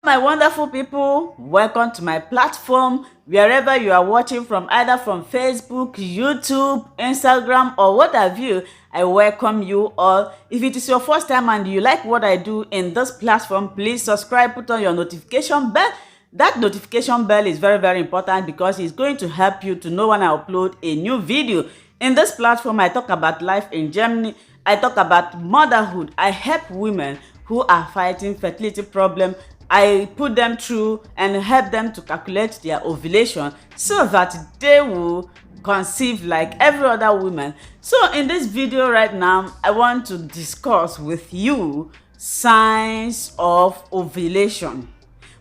My wonderful people, welcome to my platform. Wherever you are watching from, either from Facebook, YouTube, Instagram, or what have you, I welcome you all. If it is your first time and you like what I do in this platform, please subscribe, put on your notification bell. That notification bell is very, very important because it's going to help you to know when I upload a new video. In this platform, I talk about life in Germany. I talk about motherhood. I help women who are fighting fertility problem. I put them through and help them to calculate their ovulation so that they will conceive like every other woman. So in this video right now, I want to discuss with you signs of ovulation.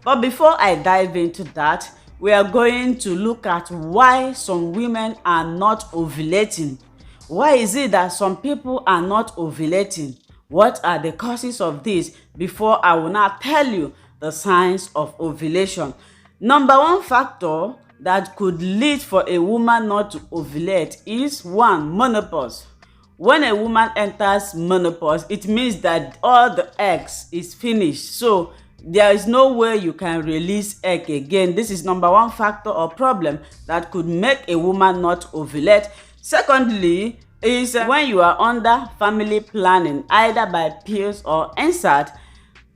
But before I dive into that, we are going to look at why some women are not ovulating. Why is it that some people are not ovulating? What are the causes of this? Before I will now tell you the signs of ovulation. Number one factor that could lead for a woman not to ovulate is one, menopause. When a woman enters menopause, it means that all the eggs is finished. So there is no way you can release egg again. This is number one factor or problem that could make a woman not ovulate. Secondly, is when you are under family planning, either by pills or insert,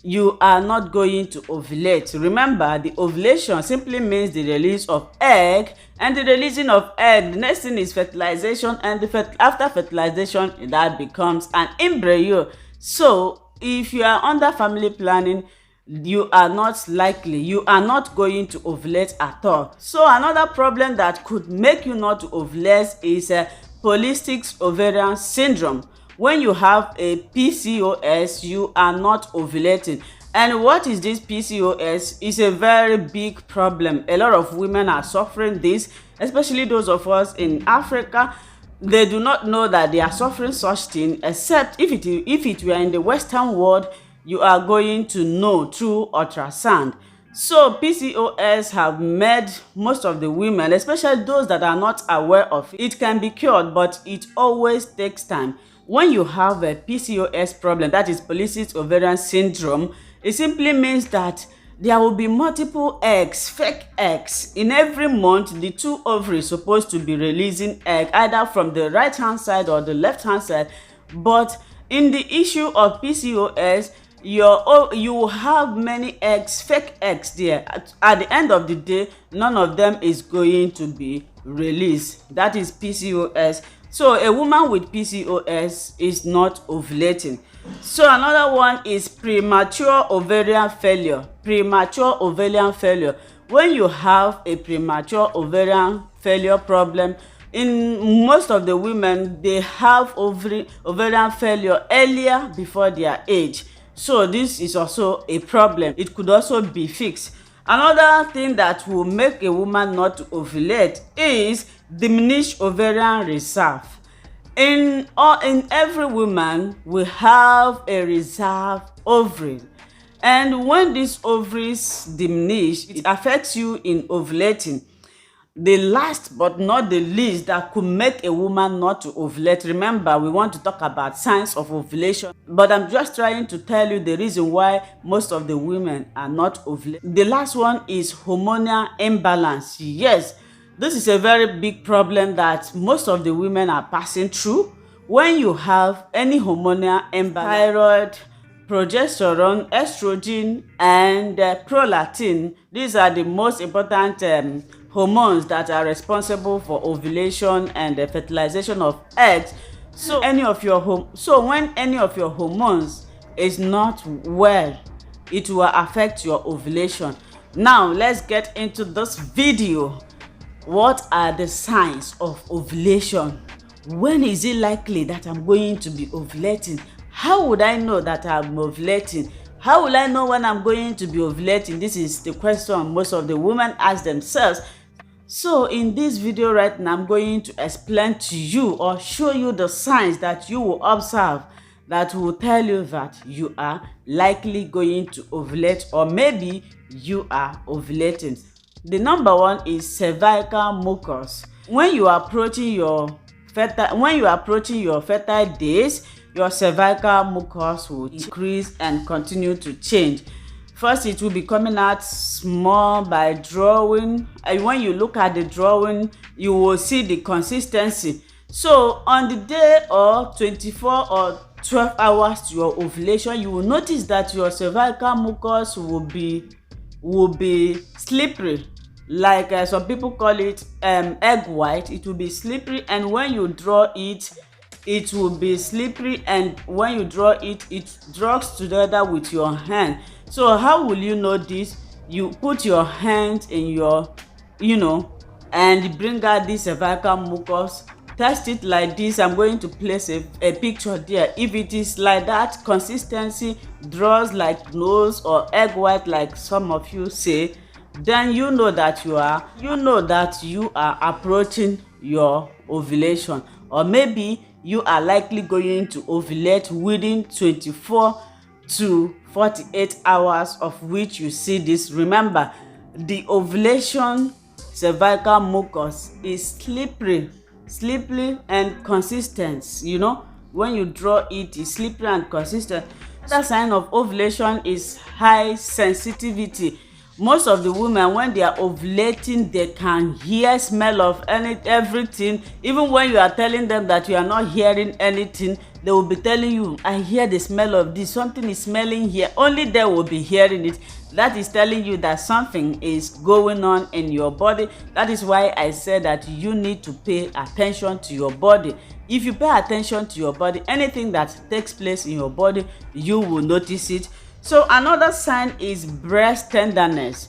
you are not going to ovulate. Remember, the ovulation simply means the release of egg, and the releasing of egg, the next thing is fertilization, and after fertilization, that becomes an embryo. So if you are under family planning, you are not going to ovulate at all. So another problem that could make you not to ovulate is polycystic ovarian syndrome. When you have a PCOS, you are not ovulating. And what is this PCOS? It's a very big problem. A lot of women are suffering this, especially those of us in Africa. They do not know that they are suffering such thing, except if it were in the Western world, you are going to know through ultrasound. So PCOS have made most of the women, especially those that are not aware of it. It can be cured, but it always takes time. When you have a PCOS problem, that is polycystic ovarian syndrome, it simply means that there will be multiple eggs, fake eggs. In every month, the two ovaries supposed to be releasing egg, either from the right hand side or the left hand side. But in the issue of PCOS, you have many eggs, fake eggs there. At the end of the day, none of them is going to be released. That is PCOS. So a woman with PCOS is not ovulating. So another one is premature ovarian failure. Premature ovarian failure. When you have a premature ovarian failure problem, in most of the women, they have ovarian failure earlier before their age. So this is also a problem. It could also be fixed. Another thing that will make a woman not to ovulate is diminished ovarian reserve. In every woman, we have a reserve ovary. And when these ovaries diminish, it affects you in ovulating. The last but not the least that could make a woman not to ovulate. Remember, we want to talk about signs of ovulation, but I'm just trying to tell you the reason why most of the women are not ovulating. The last one is hormonal imbalance. Yes, this is a very big problem that most of the women are passing through. When you have any hormonal imbalance, thyroid, progesterone, estrogen, and prolactin, these are the most important hormones that are responsible for ovulation and the fertilization of eggs. So when any of your hormones is not well, it will affect your ovulation. Now let's get into this video. What are the signs of ovulation? When is it likely that I'm going to be ovulating? How would I know that I'm ovulating? How will I know when I'm going to be ovulating? This is the question most of the women ask themselves. So in this video right now, I'm going to explain to you or show you the signs that you will observe that will tell you that you are likely going to ovulate, or maybe you are ovulating. The number one is cervical mucus. When you are approaching your fertile days, your cervical mucus will increase and continue to change. First, it will be coming out small by drawing, and when you look at the drawing, you will see the consistency. So on the day or 24 or 12 hours to your ovulation, you will notice that your cervical mucus will be slippery, like some people call it egg white. It will be slippery, and when you draw it, it will be slippery, and when you draw it, it draws together with your hand. So how will you know this? You put your hand in your and bring out this cervical mucus. Test it like this. I'm going to place a picture there. If it is like that consistency, draws like nose or egg white like some of you say, then you know that you are approaching your ovulation, or maybe you are likely going to ovulate within 24 to 48 hours of which you see this. Remember, the ovulation cervical mucus is slippery and consistent. When you draw it, it's slippery and consistent. Another sign of ovulation is high sensitivity. Most of the women, when they are ovulating, they can hear, smell of everything. Even when you are telling them that you are not hearing anything, they will be telling you, I hear the smell of this, something is smelling here. Only they will be hearing it. That is telling you that something is going on in your body. That is why I said that you need to pay attention to your body. If you pay attention to your body, anything that takes place in your body, you will notice it. So another sign is breast tenderness.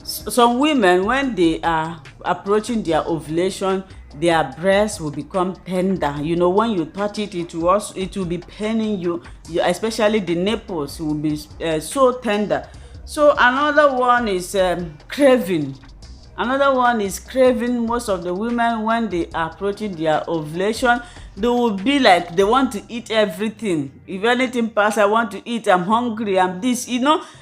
Some women, when they are approaching their ovulation, their breasts will become tender. When you touch it, it will be paining you, especially the nipples will be so tender. So another one is craving. Most of the women, when they are approaching their ovulation, they will be like they want to eat everything. If anything pass, I want to eat, I'm hungry, I'm this.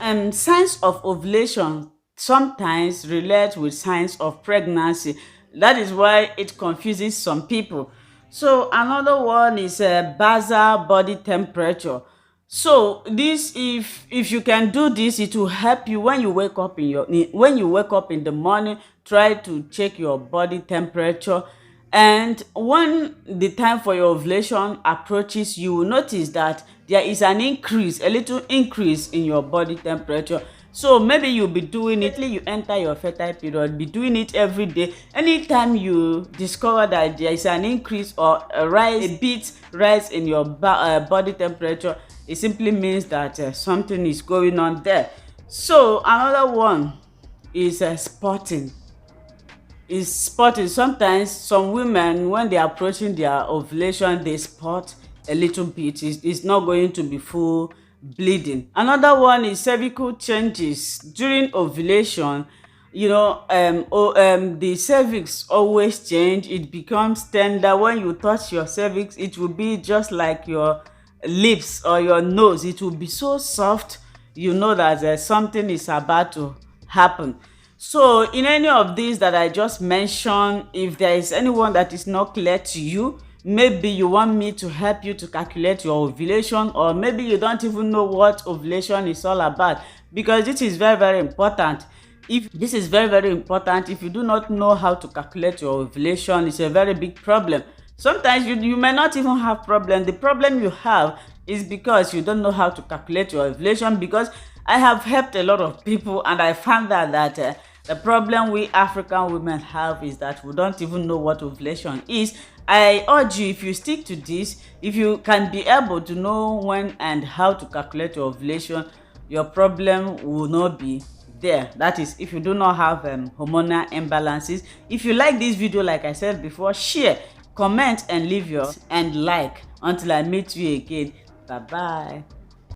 And signs of ovulation sometimes relate with signs of pregnancy. That is why it confuses some people. So another one is basal body temperature. So this, if you can do this, it will help you when you wake up in the morning. Try to check your body temperature, and when the time for your ovulation approaches, you will notice that there is a little increase in your body temperature. So maybe you'll be doing it, you enter your fertile period, be doing it every day. Anytime you discover that there is an increase or a bit rise in your body temperature, it simply means that something is going on there. So another one is spotting. Sometimes some women, when they are approaching their ovulation, they spot a little bit. It's not going to be full bleeding. Another one is cervical changes during ovulation. The cervix always change. It becomes tender. When you touch your cervix, it will be just like your lips or your nose. It will be so soft. You know that something is about to happen. So in any of these that I just mentioned, if there is anyone that is not clear to you, maybe you want me to help you to calculate your ovulation, or maybe you don't even know what ovulation is all about, because this is very, very important. If you do not know how to calculate your ovulation, it's a very big problem. Sometimes you may not even have problem. The problem you have is because you don't know how to calculate your ovulation. Because I have helped a lot of people, and I found that the problem we African women have is that we don't even know what ovulation is. I urge you, if you stick to this, if you can be able to know when and how to calculate your ovulation, your problem will not be there. That is, if you do not have hormonal imbalances. If you like this video, like I said before, share, comment, and leave your and like. Until I meet you again, bye bye.